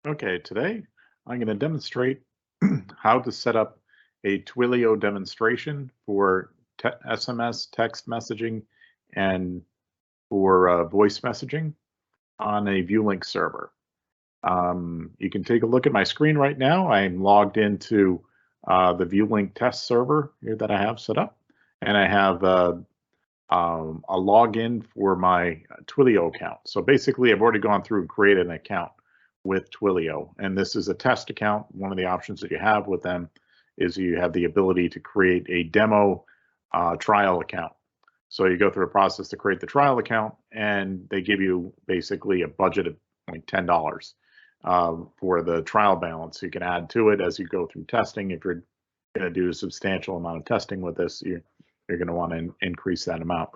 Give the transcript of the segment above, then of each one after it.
Okay, today I'm going to demonstrate how to set up a Twilio demonstration for SMS text messaging and for voice messaging on a ViewLinc server. You can take a look at my screen right now. I'm logged into the ViewLinc test server here that I have set up, and I have a login for my Twilio account. So basically, I've already gone through and created an account with Twilio, and this is a test account. One of the options that you have with them is you have the ability to create a demo trial account. So you go through a process to create the trial account, and they give you basically a budget of like $10 for the trial balance. You can add to it as you go through testing. If you're going to do a substantial amount of testing with this, you're going to want to increase that amount.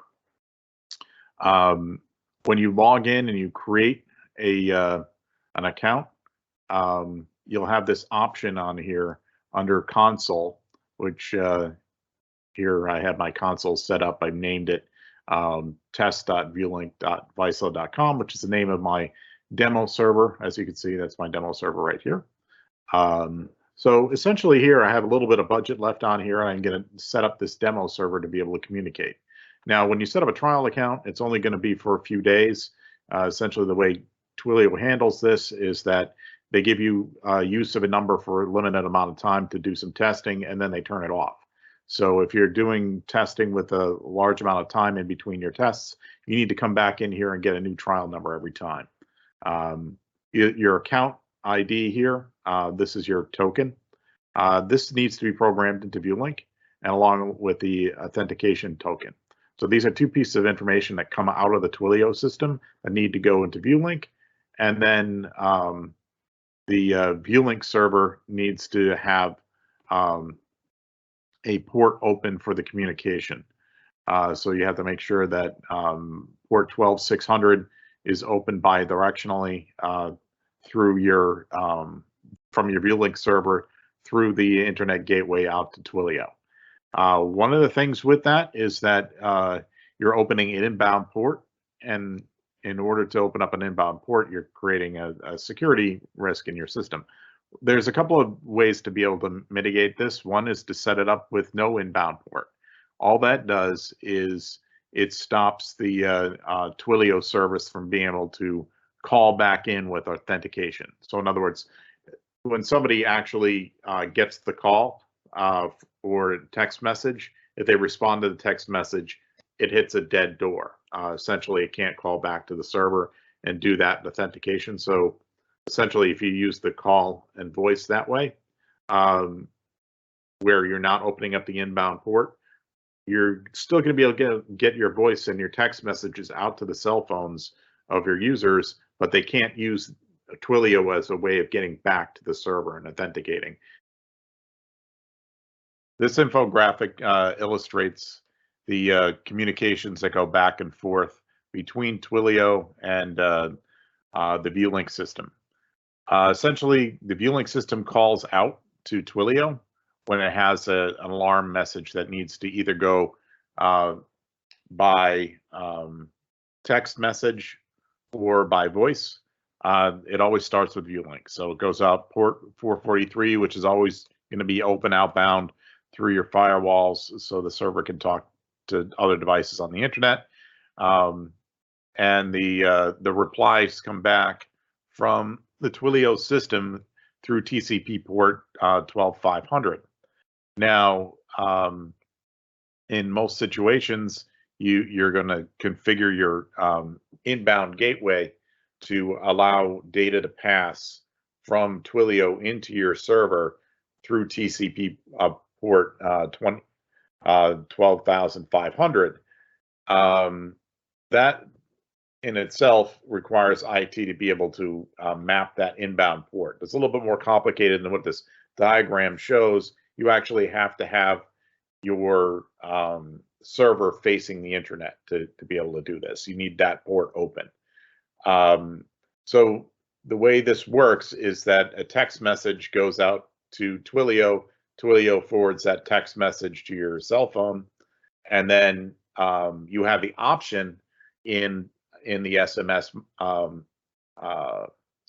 When you log in and you create an account, you'll have this option on here under console, which here I have my console set up. I've named it test.viewlink.vislo.com, which is the name of my demo server. As you can see, that's my demo server right here. So essentially here, I have a little bit of budget left on here. I'm going to set up this demo server to be able to communicate. Now, when you set up a trial account, it's only going to be for a few days. Essentially, the way Twilio handles this is that they give you use of a number for a limited amount of time to do some testing, and then they turn it off. So if you're doing testing with a large amount of time in between your tests, you need to come back in here and get a new trial number every time. Your account ID here, this is your token. This needs to be programmed into ViewLinc and along with the authentication token. So these are two pieces of information that come out of the Twilio system that need to go into ViewLinc. And then the ViewLinc server needs to have a port open for the communication. So you have to make sure that port 12600 is open bidirectionally through your from your ViewLinc server through the internet gateway out to Twilio. One of the things with that is that you're opening an inbound port, and in order to open up an inbound port, you're creating a security risk in your system. There's a couple of ways to be able to mitigate this. One is to set it up with no inbound port. All that does is it stops the Twilio service from being able to call back in with authentication. So in other words, when somebody actually gets the call or text message, if they respond to the text message, it hits a dead door. Essentially, it can't call back to the server and do that authentication. So essentially, if you use the call and voice that way, where you're not opening up the inbound port, you're still going to be able to get your voice and your text messages out to the cell phones of your users, but they can't use Twilio as a way of getting back to the server and authenticating. This infographic illustrates the communications that go back and forth between Twilio and the ViewLinc system. Essentially, the ViewLinc system calls out to Twilio when it has an alarm message that needs to either go by text message or by voice. It always starts with ViewLinc. So it goes out port 443, which is always going to be open outbound through your firewalls so the server can talk to other devices on the internet. And the replies come back from the Twilio system through TCP port 12500. Now, in most situations, you're going to configure your inbound gateway to allow data to pass from Twilio into your server through TCP port 12500. That in itself requires IT to be able to map that inbound port. It's a little bit more complicated than what this diagram shows. You actually have to have your server facing the internet to be able to do this. You need that port open. So the way this works is that a text message goes out to Twilio. Twilio forwards that text message to your cell phone, and then you have the option in the SMS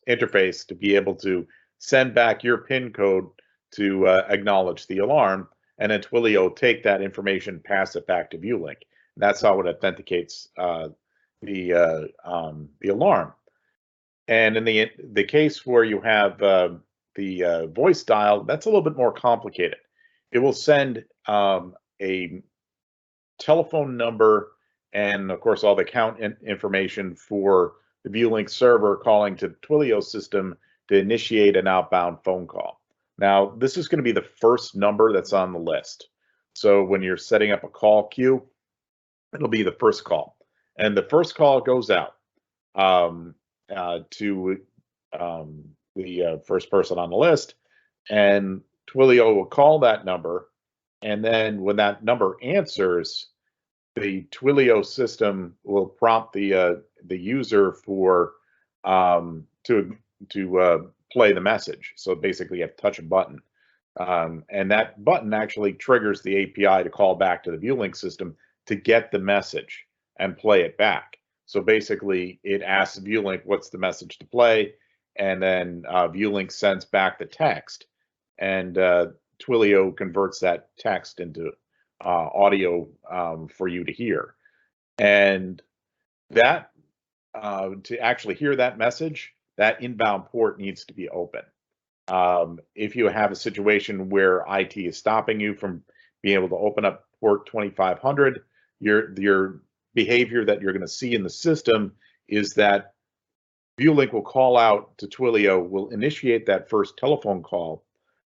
interface to be able to send back your PIN code to acknowledge the alarm, and then Twilio will take that information, pass it back to ViewLinc. That's how it authenticates the alarm. And in the case where you have the voice dial, that's a little bit more complicated. It will send a telephone number and, of course, all the account information for the ViewLinc server calling to the Twilio system to initiate an outbound phone call. Now, this is going to be the first number that's on the list. So when you're setting up a call queue, it'll be the first call. And the first call goes out to the first person on the list, and Twilio will call that number. And then when that number answers, the Twilio system will prompt the user for to play the message. So basically, you have to touch a button, and that button actually triggers the API to call back to the ViewLinc system to get the message and play it back. So basically, it asks ViewLinc what's the message to play, and then ViewLinc sends back the text, and Twilio converts that text into audio for you to hear. And that to actually hear that message, that inbound port needs to be open. If you have a situation where IT is stopping you from being able to open up port 2500, your behavior that you're going to see in the system is that ViewLinc will call out to Twilio, will initiate that first telephone call,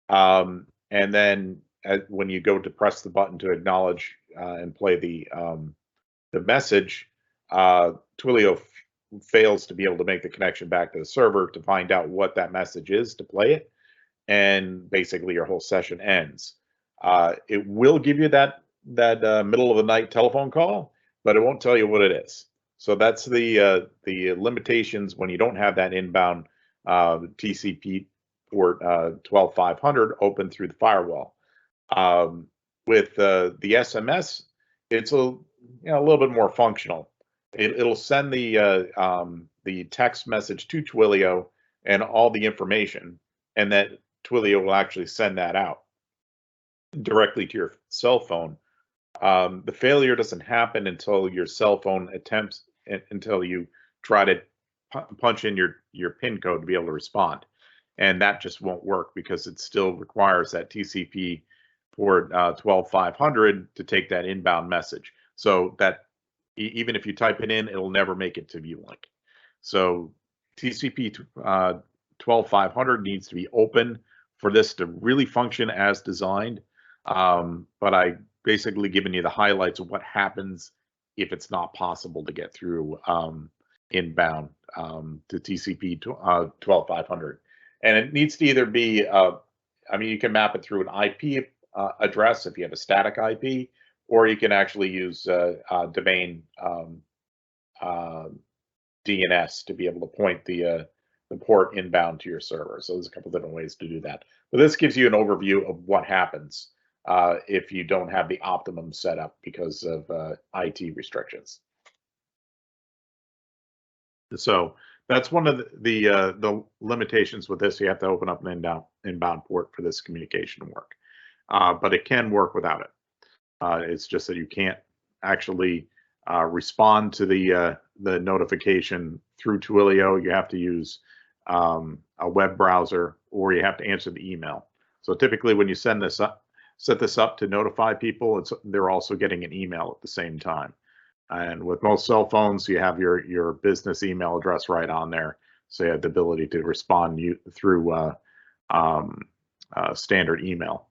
and then when you go to press the button to acknowledge and play the message, Twilio fails to be able to make the connection back to the server to find out what that message is to play it, and basically your whole session ends. It will give you that middle of the night telephone call, but it won't tell you what it is. So that's the limitations when you don't have that inbound TCP port 12500 open through the firewall. With the SMS, it's a little bit more functional. It'll send the text message to Twilio and all the information, and that Twilio will actually send that out directly to your cell phone. The failure doesn't happen until your cell phone until you try to punch in your PIN code to be able to respond. And that just won't work because it still requires that TCP port 12500 to take that inbound message. So that even if you type it in, it'll never make it to ViewLinc. So TCP 12500 needs to be open for this to really function as designed. But I basically given you the highlights of what happens if it's not possible to get through inbound to TCP 12500. And it needs to either be, I mean, you can map it through an IP address if you have a static IP, or you can actually use domain DNS to be able to point the port inbound to your server. So there's a couple different ways to do that. But this gives you an overview of what happens if you don't have the optimum setup because of IT restrictions. So that's one of the limitations with this. You have to open up an inbound port for this communication to work, but it can work without it. It's just that you can't actually respond to the notification through Twilio. You have to use a web browser, or you have to answer the email. So typically, when you set this up to notify people, they're also getting an email at the same time. And with most cell phones, you have your business email address right on there, so you have the ability to respond through standard email.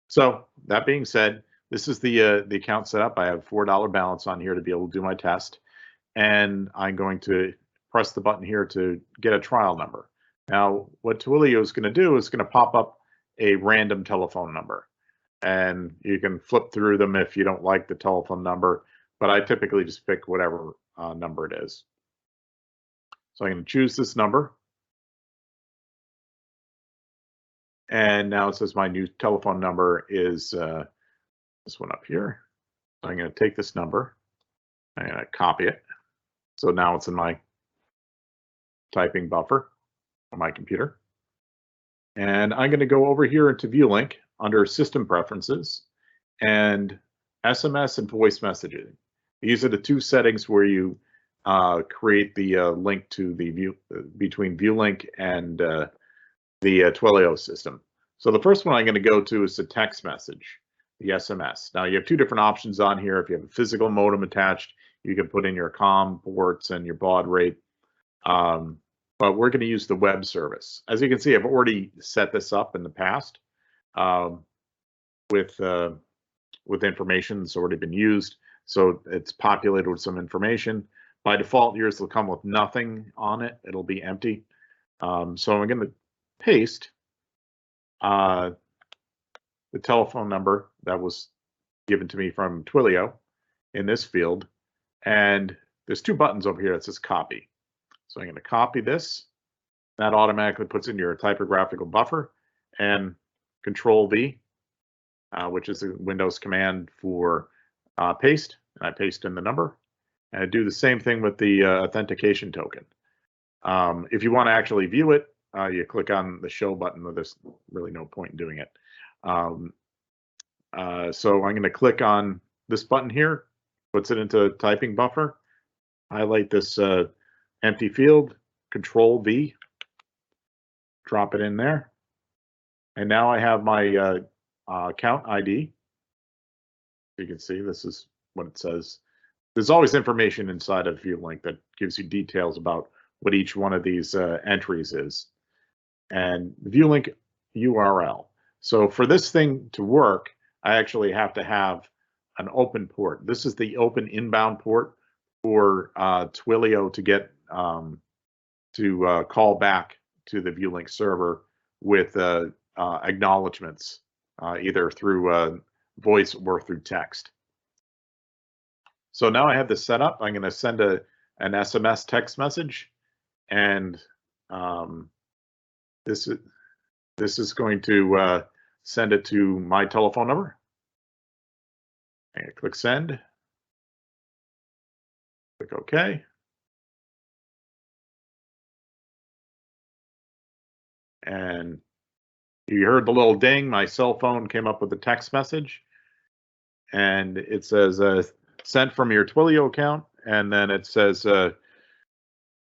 So that being said, this is the account setup. I have $4 balance on here to be able to do my test, and I'm going to press the button here to get a trial number. Now, what Twilio is going to do is going to pop up a random telephone number, and you can flip through them if you don't like the telephone number, but I typically just pick whatever number it is. So I'm going to choose this number, and now it says my new telephone number is this one up here. So I'm going to take this number, I'm going to copy it. So now it's in my typing buffer. on my computer. And I'm going to go over here into ViewLinc under System Preferences and SMS and voice messaging. These are the two settings where you create the link to the between ViewLinc and the Twilio system. So the first one I'm going to go to is the text message, the SMS. Now you have two different options on here. If you have a physical modem attached, you can put in your COM ports and your baud rate. But we're going to use the web service. As you can see, I've already set this up in the past with information that's already been used. So it's populated with some information. By default, yours will come with nothing on it. It'll be empty. So I'm going to paste the telephone number that was given to me from Twilio in this field. And there's two buttons over here that says copy. So I'm going to copy this. That automatically puts in your typographical buffer, and Control V, which is the Windows command for paste. And I paste in the number. And I do the same thing with the authentication token. If you want to actually view it, you click on the show button, but there's really no point in doing it. So I'm going to click on this button here, puts it into typing buffer, highlight this empty field, Control V, drop it in there. And now I have my account ID. You can see this is what it says. There's always information inside of ViewLinc that gives you details about what each one of these entries is. And ViewLinc URL. So for this thing to work, I actually have to have an open port. This is the open inbound port for Twilio to get to call back to the ViewLinc server with acknowledgments, either through voice or through text. So now I have this set up. I'm going to send an SMS text message, and this is going to send it to my telephone number. I'm going to click send. Click OK. And you heard the little ding. My cell phone came up with a text message, and it says sent from your Twilio account, and then it says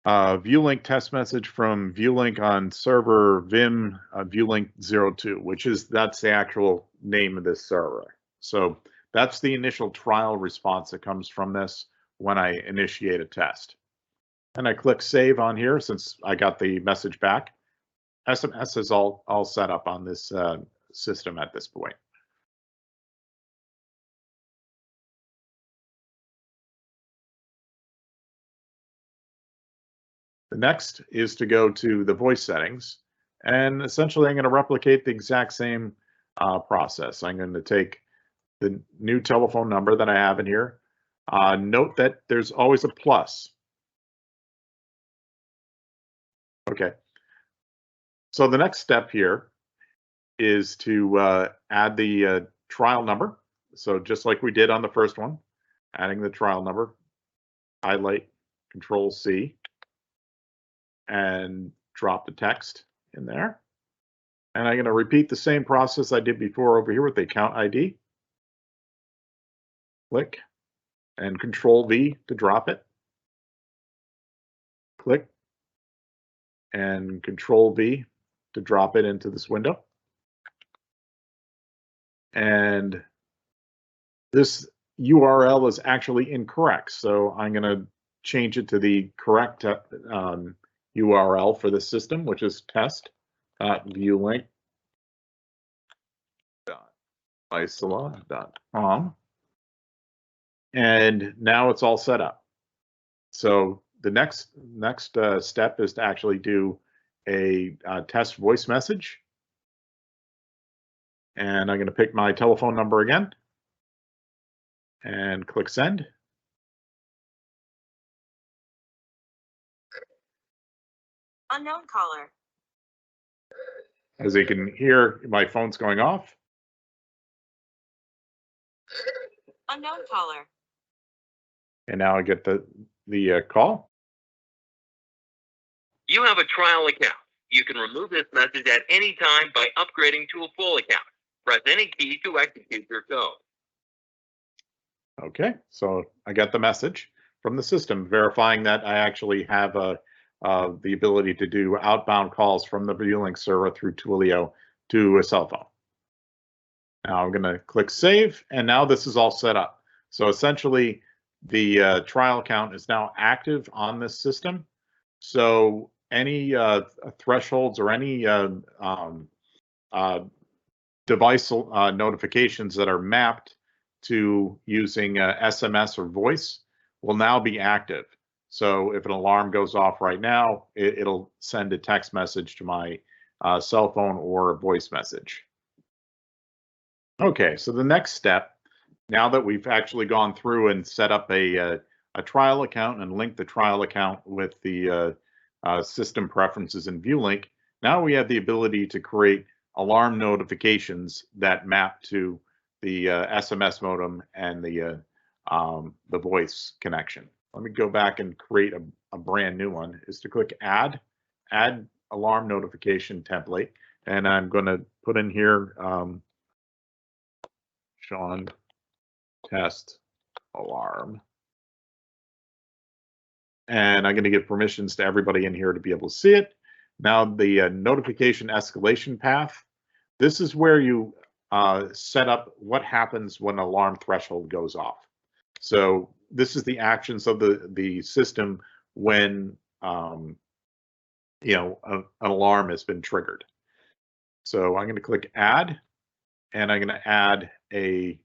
ViewLinc test message from ViewLinc on server Vim ViewLinc 02, that's the actual name of this server. So that's the initial trial response that comes from this when I initiate a test. And I click save on here since I got the message back. SMS is all set up on this system at this point. The next is to go to the voice settings, and essentially I'm going to replicate the exact same process. I'm going to take the new telephone number that I have in here. Note that there's always a plus. Okay. So the next step here is to add the trial number. So just like we did on the first one, adding the trial number, highlight, Control C, and drop the text in there. And I'm going to repeat the same process I did before over here with the account ID. Click and Control V to drop it. Click and Control V to drop it into this window. And this URL is actually incorrect, so I'm going to change it to the correct URL for the system, which is test.viewlink.isola.com. And now it's all set up. So the next step is to actually do a test voice message. And I'm going to pick my telephone number again and click send. Unknown caller. As you can hear, my phone's going off. Unknown caller. And now I get the call. You have a trial account. You can remove this message at any time by upgrading to a full account. Press any key to execute your code. Okay, so I got the message from the system verifying that I actually have the ability to do outbound calls from the ViewLinc server through Twilio to a cell phone. Now I'm going to click save, and now this is all set up. So essentially, the trial account is now active on this system. So any thresholds or any device notifications that are mapped to using SMS or voice will now be active. So if an alarm goes off right now, it'll send a text message to my cell phone or a voice message. Okay, so the next step, now that we've actually gone through and set up a trial account and linked the trial account with the system preferences in ViewLinc, now we have the ability to create alarm notifications that map to the SMS modem and the voice connection. Let me go back and create a brand new one. Is to click add alarm notification template, and I'm going to put in here Sean test alarm, and I'm going to give permissions to everybody in here to be able to see it. Now the notification escalation path. This is where you set up what happens when an alarm threshold goes off. So this is the actions of the system when an alarm has been triggered. So I'm going to click add, and I'm going to add a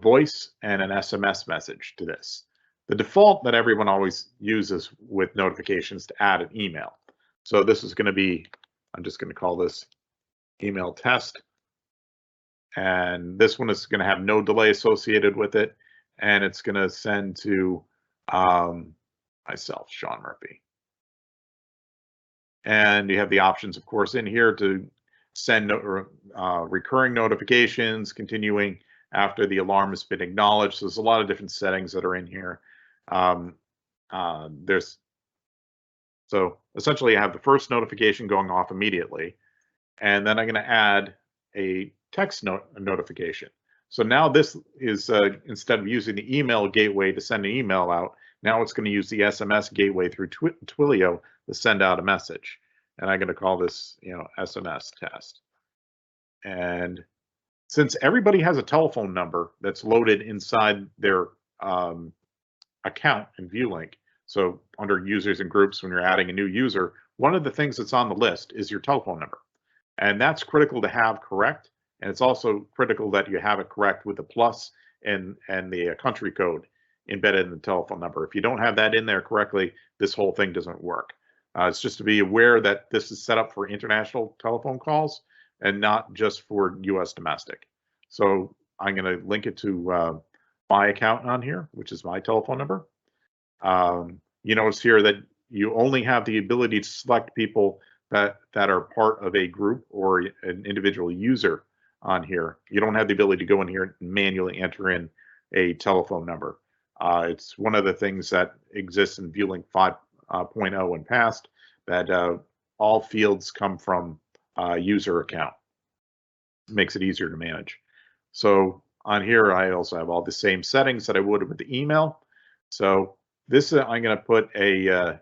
voice and an SMS message to this. The default that everyone always uses with notifications to add an email. So this is going to be, I'm just going to call this email test. And this one is going to have no delay associated with it. And it's going to send to myself, Sean Murphy. And you have the options, of course, in here to send recurring notifications, continuing after the alarm has been acknowledged. So there's a lot of different settings that are in here. So essentially I have the first notification going off immediately, and then I'm going to add a text notification. So now this is instead of using the email gateway to send an email out, now it's going to use the SMS gateway through Twilio to send out a message. And I'm going to call this, SMS test. And since everybody has a telephone number that's loaded inside their account in ViewLinc, so under users and groups, when you're adding a new user, one of the things that's on the list is your telephone number. And that's critical to have correct. And it's also critical that you have it correct with the plus and the country code embedded in the telephone number. If you don't have that in there correctly, this whole thing doesn't work. It's just to be aware that this is set up for international telephone calls and not just for US domestic. So I'm going to link it to my account on here, which is my telephone number. You notice here that you only have the ability to select people that are part of a group or an individual user on here. You don't have the ability to go in here and manually enter in a telephone number. It's one of the things that exists in ViewLinc 5.0 and past, that all fields come from user account. It makes it easier to manage. So on here, I also have all the same settings that I would with the email. So this I'm going to put a I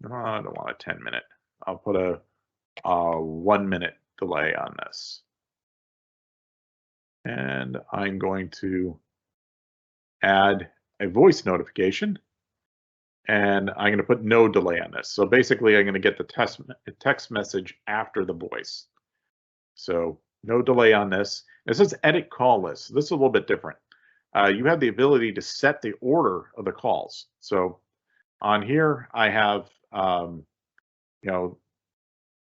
don't want a 10-minute. I'll put a 1-minute delay on this. And I'm going to add a voice notification, and I'm going to put no delay on this. So basically, I'm going to get the text message after the voice. So no delay on this. It says edit call list. This is a little bit different. You have the ability to set the order of the calls. So on here, I have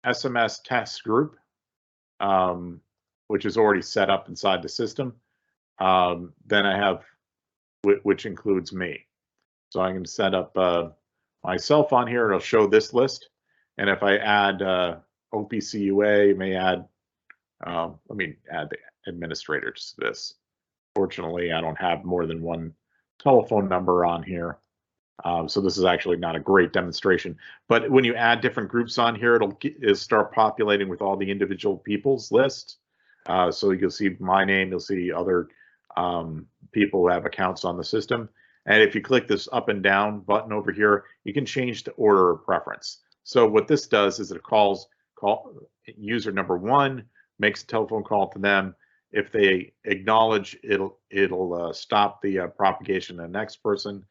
SMS test group, which is already set up inside the system. Then I have which includes me. So I'm going to set up myself on here. It'll show this list. And if I add OPCUA, may add, let me add the administrators to this. Fortunately, I don't have more than one telephone number on here. So this is actually not a great demonstration, but when you add different groups on here, it'll start populating with all the individual people's lists. So you'll see my name, you'll see other people who have accounts on the system. And if you click this up and down button over here, you can change the order of preference. So what this does is it calls user number 1, makes a telephone call to them. If they acknowledge, it'll stop the propagation to the next person,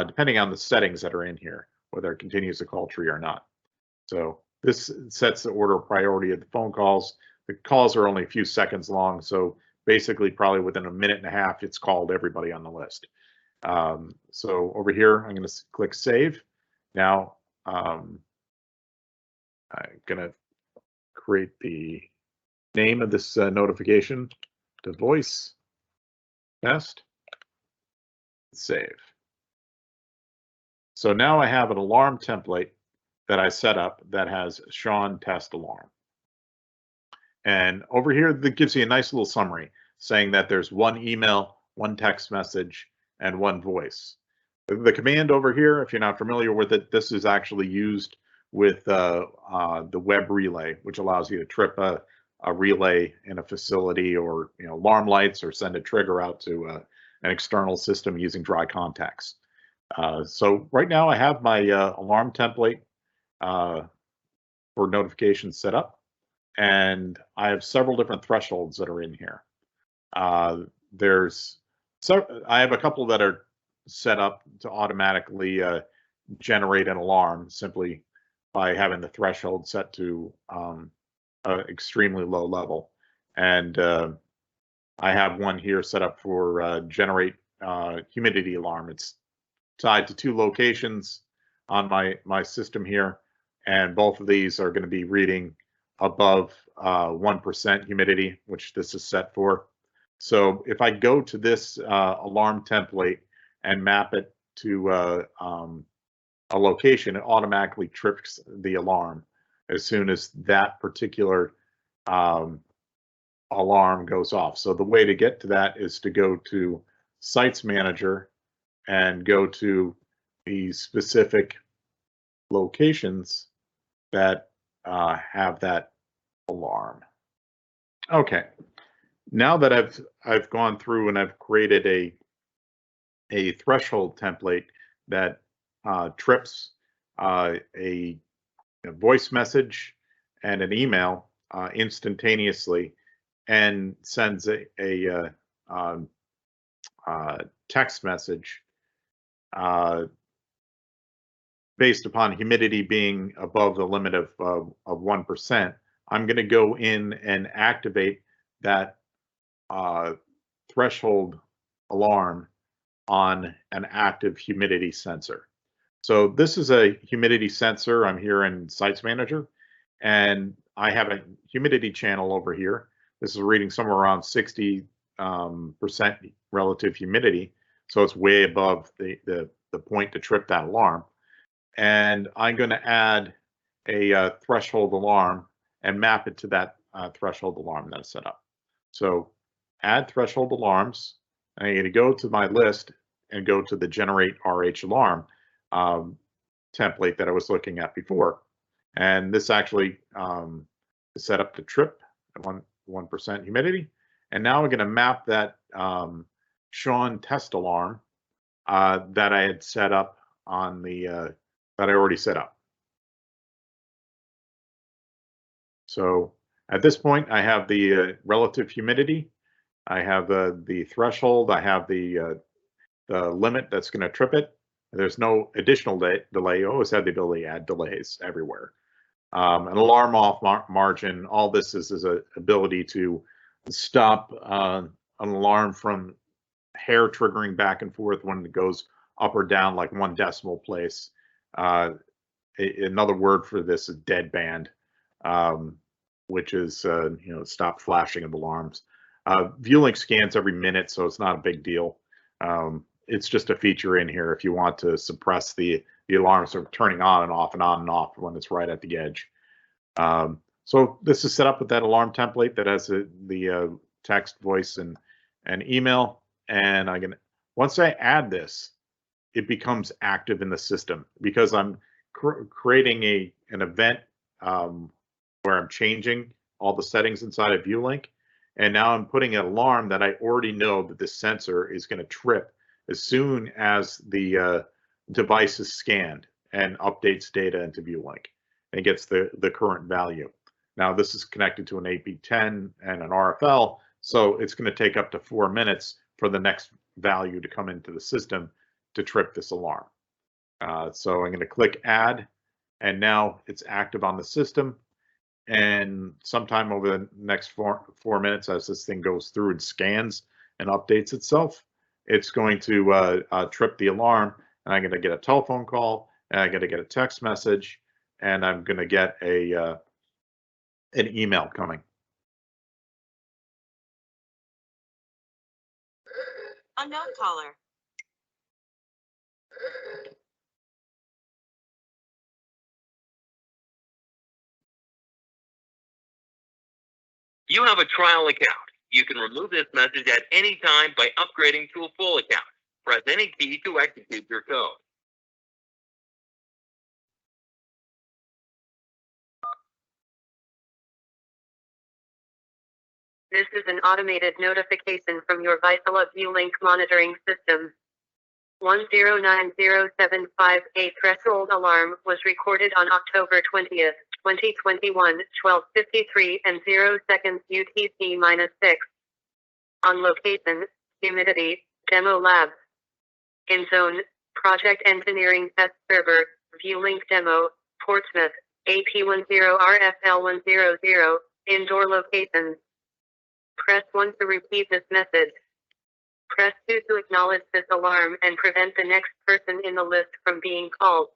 depending on the settings that are in here, whether it continues the call tree or not. So this sets the order of priority of the phone calls. The calls are only a few seconds long, so basically probably within a minute and a half, it's called everybody on the list. So over here, I'm going to click save. Now I'm going to create the name of this notification to voice test. Save. So now I have an alarm template that I set up that has Sean test alarm. And over here, that gives you a nice little summary saying that there's 1 email, 1 text message, and 1 voice. The command over here, if you're not familiar with it, this is actually used with the web relay, which allows you to trip a relay in a facility, or alarm lights, or send a trigger out to an external system using dry contacts. So right now I have my alarm template for notifications set up, and I have several different thresholds that are in here. I have a couple that are set up to automatically generate an alarm simply by having the threshold set to an extremely low level. And I have one here set up for generate humidity alarm. It's tied to 2 locations on my system here, and both of these are going to be reading above 1% humidity, which this is set for. So if I go to this alarm template and map it to a location, it automatically trips the alarm as soon as that particular alarm goes off. So the way to get to that is to go to Sites Manager and go to the specific locations that have that alarm. Okay, now that I've gone through and I've created a threshold template that trips a voice message and an email instantaneously, and sends a text message based upon humidity being above the limit of 1%, I'm going to go in and activate that threshold alarm on an active humidity sensor. So this is a humidity sensor. I'm here in Sites Manager, and I have a humidity channel over here. This is reading somewhere around 60% relative humidity, so it's way above the point to trip that alarm. And I'm going to add a threshold alarm and map it to that threshold alarm that I set up. So add threshold alarms. I'm going to go to my list and go to the generate RH alarm template that I was looking at before. And this actually is set up to trip at 1% humidity. And now we're going to map that Sean test alarm that I had set up on the that I already set up. So at this point, I have the relative humidity, I have the threshold, I have the limit that's going to trip it. There's no additional delay. You always have the ability to add delays everywhere. An alarm off margin. All this is an ability to stop an alarm from hair triggering back and forth when it goes up or down like 1 decimal place. Another word for this is deadband, which is stop flashing of alarms. ViewLinc scans every minute, so it's not a big deal. It's just a feature in here if you want to suppress the alarms from turning on and off when it's right at the edge. So this is set up with that alarm template that has the text, voice, and email. And once I add this, it becomes active in the system because I'm creating an event where I'm changing all the settings inside of ViewLinc. And now I'm putting an alarm that I already know that this sensor is going to trip as soon as the device is scanned and updates data into ViewLinc and gets the current value. Now this is connected to an AP10 and an RFL, so it's going to take up to 4 minutes for the next value to come into the system to trip this alarm. So I'm going to click add, and now it's active on the system. And sometime over the next four minutes, as this thing goes through and scans and updates itself, it's going to trip the alarm, and I'm going to get a telephone call, and I'm going to get a text message, and I'm going to get an email coming. Unknown caller. You have a trial account. You can remove this message at any time by upgrading to a full account. Press any key to execute your code. This is an automated notification from your Vizsla ViewLinc monitoring system. 1090758 threshold alarm was recorded on October 20th, 2021, 12:53 and 0 seconds UTC-6. On location, humidity, demo lab. In zone, project engineering test server, ViewLinc demo, Portsmouth, AP10RFL100, indoor locations. Press 1 to repeat this message. Press 2 to acknowledge this alarm and prevent the next person in the list from being called.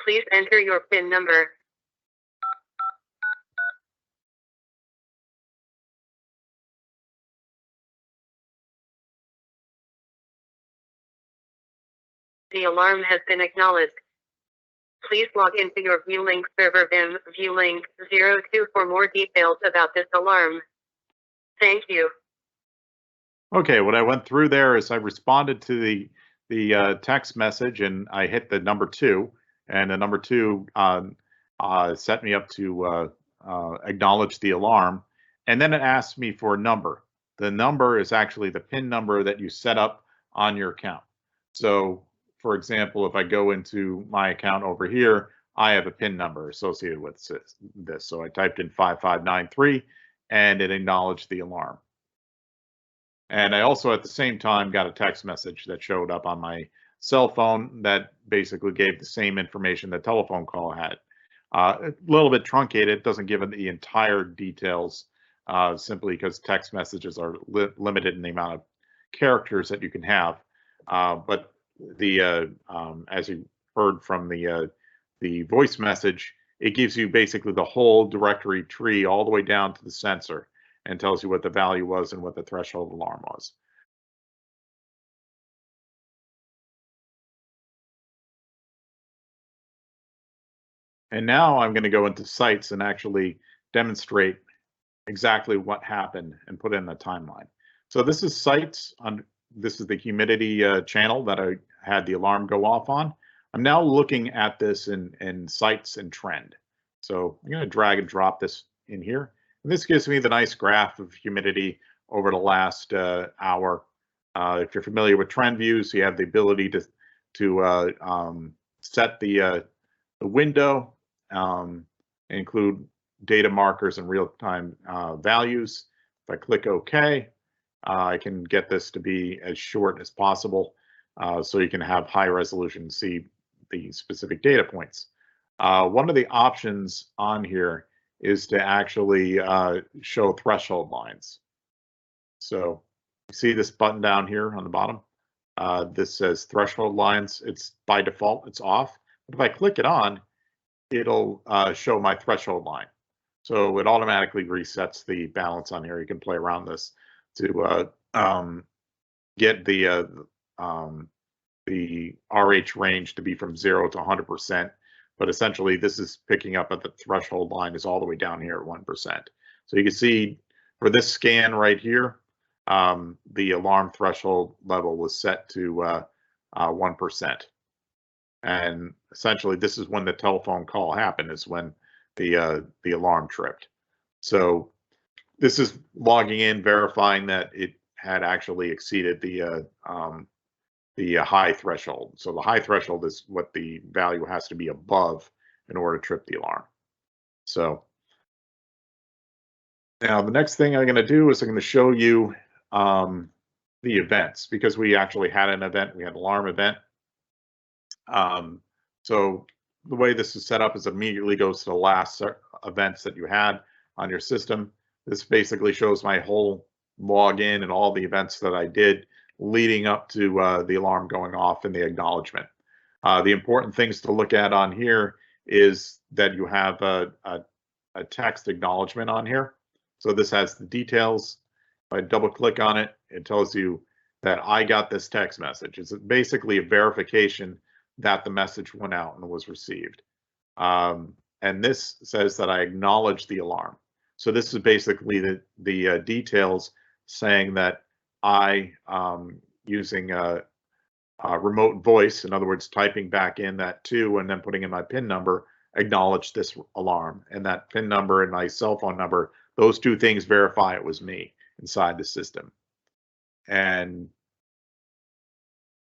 Please enter your PIN number. The alarm has been acknowledged. Please log into your ViewLinc server vim ViewLinc 02 for more details about this alarm. Thank you. Okay, what I went through there is I responded to the text message, and I hit the number 2, and the number 2 set me up to acknowledge the alarm, and then it asked me for a number. The number is actually the PIN number that you set up on your account. So, for example, if I go into my account over here, I have a PIN number associated with this. So I typed in 5593, and it acknowledged the alarm. And I also at the same time got a text message that showed up on my cell phone that basically gave the same information the telephone call had. A little bit truncated, it doesn't give the entire details simply because text messages are limited in the amount of characters that you can have. But as you heard from the voice message, it gives you basically the whole directory tree all the way down to the sensor and tells you what the value was and what the threshold alarm was. And now I'm going to go into sites and actually demonstrate exactly what happened and put in the timeline. So this is sites. This is the humidity channel that I had the alarm go off on. I'm now looking at this in sites and trend. So I'm going to drag and drop this in here. And this gives me the nice graph of humidity over the last hour. If you're familiar with trend views, you have the ability to set the window, include data markers and real-time values. If I click OK, I can get this to be as short as possible so you can have high resolution, see the specific data points. One of the options on here is to actually show threshold lines. So you see this button down here on the bottom. This says threshold lines. It's by default, it's off. But if I click it on, it'll show my threshold line. So it automatically resets the balance on here. You can play around this to get the RH range to be from 0 to 100%. But essentially, this is picking up at the threshold line is all the way down here at 1%. So you can see for this scan right here, the alarm threshold level was set to 1%. And essentially, this is when the telephone call happened, is when the alarm tripped. So this is logging in, verifying that it had actually exceeded the high threshold. So the high threshold is what the value has to be above in order to trip the alarm. So now the next thing I'm going to do is I'm going to show you the events, because we actually had an event. We had an alarm event. So the way this is set up is immediately goes to the last events that you had on your system. This basically shows my whole login and all the events that I did leading up to the alarm going off and the acknowledgement. The important things to look at on here is that you have a text acknowledgement on here. So this has the details. If I double click on it, it tells you that I got this text message. It's basically a verification that the message went out and was received. And this says that I acknowledge the alarm. So this is basically the details saying that I, using a remote voice, in other words, typing back in that 2 and then putting in my PIN number, acknowledge this alarm. And that PIN number and my cell phone number, those two things verify it was me inside the system. And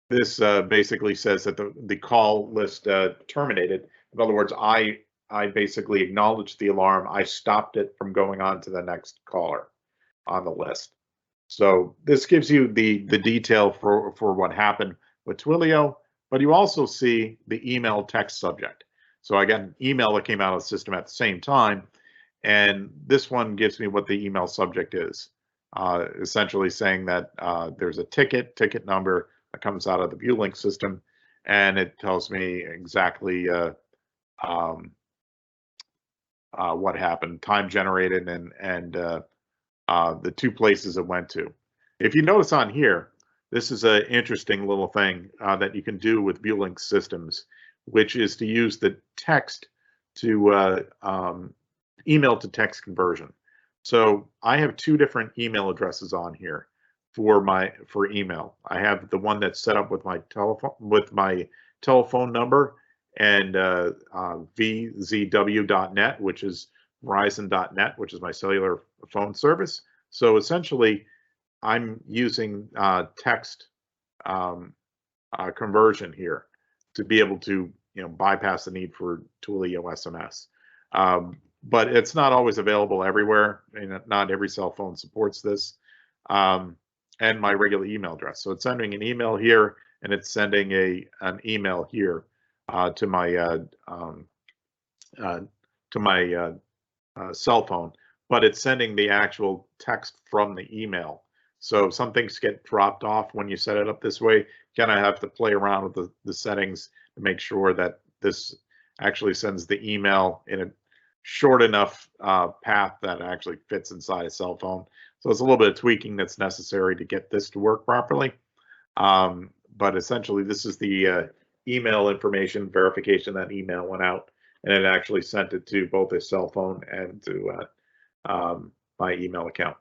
this basically says that the call list terminated. In other words, I basically acknowledged the alarm. I stopped it from going on to the next caller on the list. So this gives you the detail for what happened with Twilio, but you also see the email text subject. So I got an email that came out of the system at the same time, and this one gives me what the email subject is, essentially saying that there's a ticket number that comes out of the ViewLinc system, and it tells me exactly what happened, time generated, and the 2 places it went to. If you notice on here, this is an interesting little thing that you can do with ViewLinc systems, which is to use the text to email to text conversion. So I have 2 different email addresses on here for email. I have the one that's set up with my telephone number and vzw.net, which is Verizon.net, which is my cellular phone service. So essentially, I'm using text conversion here to be able to bypass the need for Twilio SMS. But it's not always available everywhere, and not every cell phone supports this. And my regular email address. So it's sending an email here, and it's sending an email here to my cell phone, but it's sending the actual text from the email. So some things get dropped off when you set it up this way. You kind of have to play around with the settings to make sure that this actually sends the email in a short enough path that actually fits inside a cell phone. So it's a little bit of tweaking that's necessary to get this to work properly. But essentially, this is the email information verification that email went out, and it actually sent it to both a cell phone and to my email account.